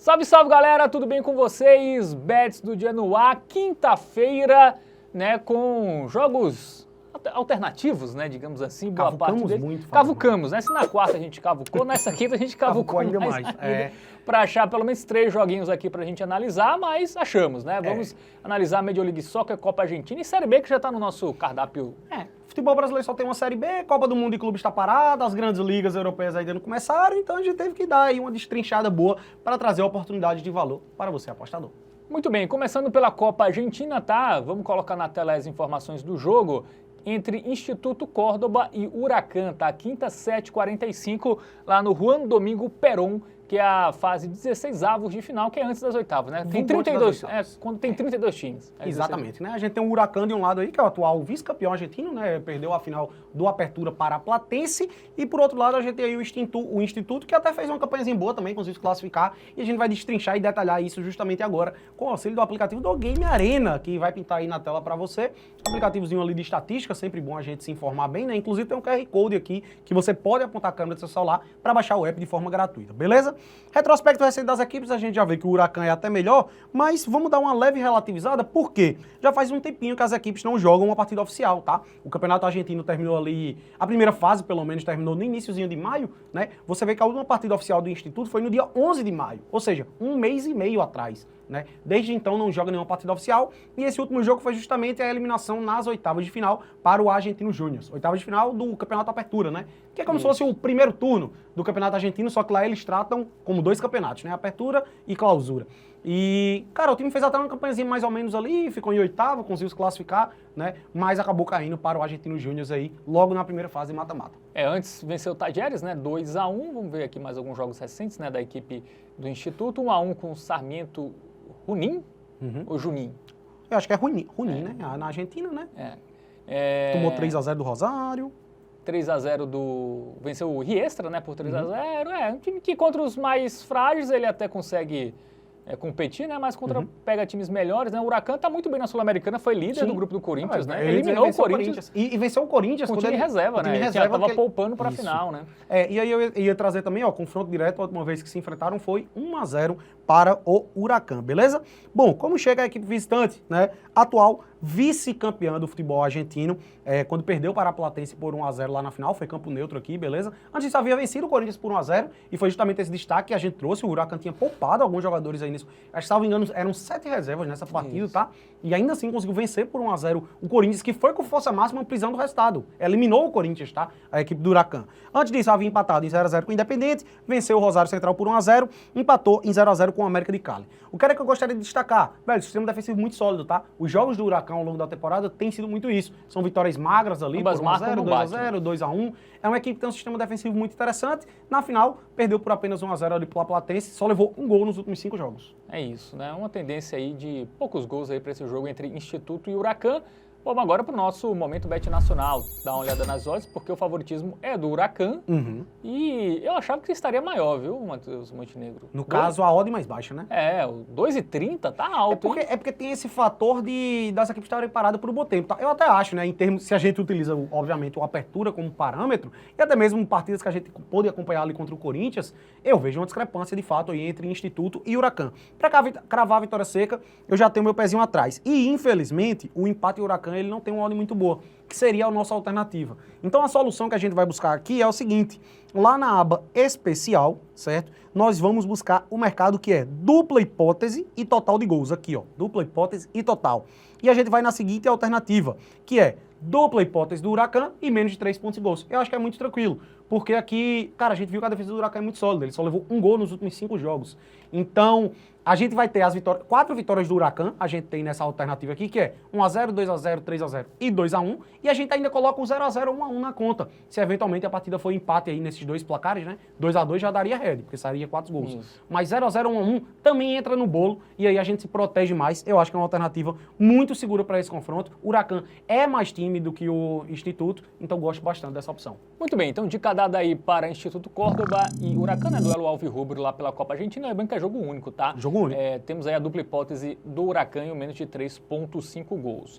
Salve, salve, galera, tudo bem com vocês? Bets do dia no ar, quinta-feira, né, com jogos alternativos, né, digamos assim, boa parte deles. Muito, cavucamos, né? Se na quarta a gente cavucou, nessa quinta a gente cavucou ainda mais. Para achar pelo menos 3 joguinhos aqui pra gente analisar, mas achamos, né? Vamos analisar a Major League Soccer, Copa Argentina e Série B, que já tá no nosso cardápio. Futebol brasileiro só tem uma Série B, Copa do Mundo e Clube está parada, as grandes ligas europeias ainda não começaram, então a gente teve que dar aí uma destrinchada boa para trazer oportunidade de valor para você, apostador. Muito bem, começando pela Copa Argentina, tá? Vamos colocar na tela as informações do jogo entre Instituto Córdoba e Huracán, tá? Quinta, 7h45, lá no Juan Domingo Perón, que é a fase 16avos de final, que é antes das oitavas, né? Tem 32, quando tem 32 times. Exatamente, né? A gente tem o Huracán de um lado aí, que é o atual vice-campeão argentino, né? Perdeu a final do Apertura para a Platense, e por outro lado a gente tem aí o Instituto, que até fez uma campanhazinha boa também, conseguiu se classificar, e a gente vai destrinchar e detalhar isso justamente agora, com o auxílio do aplicativo do Game Arena, que vai pintar aí na tela para você. Aplicativozinho ali de estatística, sempre bom a gente se informar bem, né? Inclusive tem um QR Code aqui, que você pode apontar a câmera do seu celular para baixar o app de forma gratuita, beleza? Retrospecto recente das equipes, a gente já vê que o Huracán é até melhor, mas vamos dar uma leve relativizada, por quê? Já faz um tempinho que as equipes não jogam uma partida oficial, tá? O Campeonato Argentino terminou ali, a primeira fase pelo menos terminou no iniciozinho de maio, né? Você vê que a última partida oficial do Instituto foi no dia 11 de maio, ou seja, um mês e meio atrás, né? Desde então não joga nenhuma partida oficial, e esse último jogo foi justamente a eliminação nas oitavas de final para o Argentino Júnior. Oitavas de final do Campeonato Apertura, né? Que é como se fosse o primeiro turno do Campeonato Argentino, só que lá eles tratam como 2 campeonatos, né? Apertura e Clausura. E, cara, o time fez até uma campanhazinha mais ou menos ali, ficou em oitavo, conseguiu se classificar, né? Mas acabou caindo para o Argentino Júnior aí, logo na primeira fase mata-mata. Antes venceu o Tajeres, né? 2-1. Vamos ver aqui mais alguns jogos recentes, né? Da equipe do Instituto. 1-1 com o Sarmiento Junín ou Junín? Eu acho que é Junín, né? Na Argentina, né? Tomou 3-0 do Rosário. 3-0 venceu o Riestra, né, por 3-0. Um time que contra os mais frágeis ele até consegue competir, né, mas pega times melhores, né? O Huracán tá muito bem na Sul-Americana, foi líder do grupo do Corinthians, né? Eliminou o Corinthians. E venceu o Corinthians. Com time reserva, né? Já tava poupando pra final, né? E aí eu ia trazer também, ó, confronto direto, a última vez que se enfrentaram foi 1-0 para o Huracán, beleza? Bom, como chega a equipe visitante, né? Atual vice-campeã do futebol argentino, quando perdeu para a Platense por 1-0 lá na final, foi campo neutro aqui, beleza? Antes disso havia vencido o Corinthians por 1-0 e foi justamente esse destaque que a gente trouxe. O Huracán tinha poupado alguns jogadores aí nisso. Acho que, salvo engano, eram 7 reservas nessa partida, tá? E ainda assim conseguiu vencer por 1-0 o Corinthians, que foi com força máxima prisão do resultado. Eliminou o Corinthians, tá? A equipe do Huracán. Antes disso havia empatado em 0-0 com o Independente, venceu o Rosário Central por 1-0, empatou em 0-0 com o América de Cali. O que era que eu gostaria de destacar? Velho, sistema defensivo muito sólido, tá? Os jogos do Huracán ao longo da temporada têm sido muito isso. São vitórias magras ali, por 1-0, 2-0, 2-1. É uma equipe que tem um sistema defensivo muito interessante. Na final, perdeu por apenas 1-0 ali pela Platense, só levou um gol nos últimos 5 jogos. É isso, né? Uma tendência aí de poucos gols aí para esse jogo entre Instituto e Huracán. Vamos agora para o nosso Momento Bet Nacional. Dá uma olhada nas odds, porque o favoritismo é do Huracán. E eu achava que estaria maior, viu, Matheus Montenegro? No caso, a odd mais baixa, né? O 2,30 tá alto, é porque tem esse fator das equipes estarem paradas por um bom tempo. Tá? Eu até acho, né, em termos, se a gente utiliza, obviamente, o Apertura como parâmetro, e até mesmo partidas que a gente pôde acompanhar ali contra o Corinthians, eu vejo uma discrepância, de fato, aí entre Instituto e Huracán. Para cravar a vitória seca, eu já tenho meu pezinho atrás. E, infelizmente, o empate Huracán, ele não tem uma odd muito boa, que seria a nossa alternativa. Então a solução que a gente vai buscar aqui é o seguinte: lá na aba especial, certo? Nós vamos buscar o mercado que é dupla hipótese e total de gols. Aqui, ó, dupla hipótese e total. E a gente vai na seguinte alternativa, que é dupla hipótese do Huracán e menos de 3 pontos de gols. Eu acho que é muito tranquilo, porque aqui, cara, a gente viu que a defesa do Huracán é muito sólida, ele só levou um gol nos últimos 5 jogos. Então, a gente vai ter 4 vitórias do Huracán, a gente tem nessa alternativa aqui, que é 1-0, 2-0, 3-0 e 2-1, e a gente ainda coloca o 0-0, 1-1 na conta. Se eventualmente a partida for empate aí nesses 2 placares, né? 2-2 já daria head, porque sairia 4 gols. Mas 0-0, 1-1 também entra no bolo, e aí a gente se protege mais. Eu acho que é uma alternativa muito segura para esse confronto. O Huracán é mais time do que o Instituto, então gosto bastante dessa opção. Muito bem, então dica dada aí para Instituto Córdoba e Huracán, né? Duelo alvirrubro lá pela Copa Argentina, lembrando que é jogo único, tá? Jogo único. Temos aí a dupla hipótese do Huracán e o menos de 3,5 gols.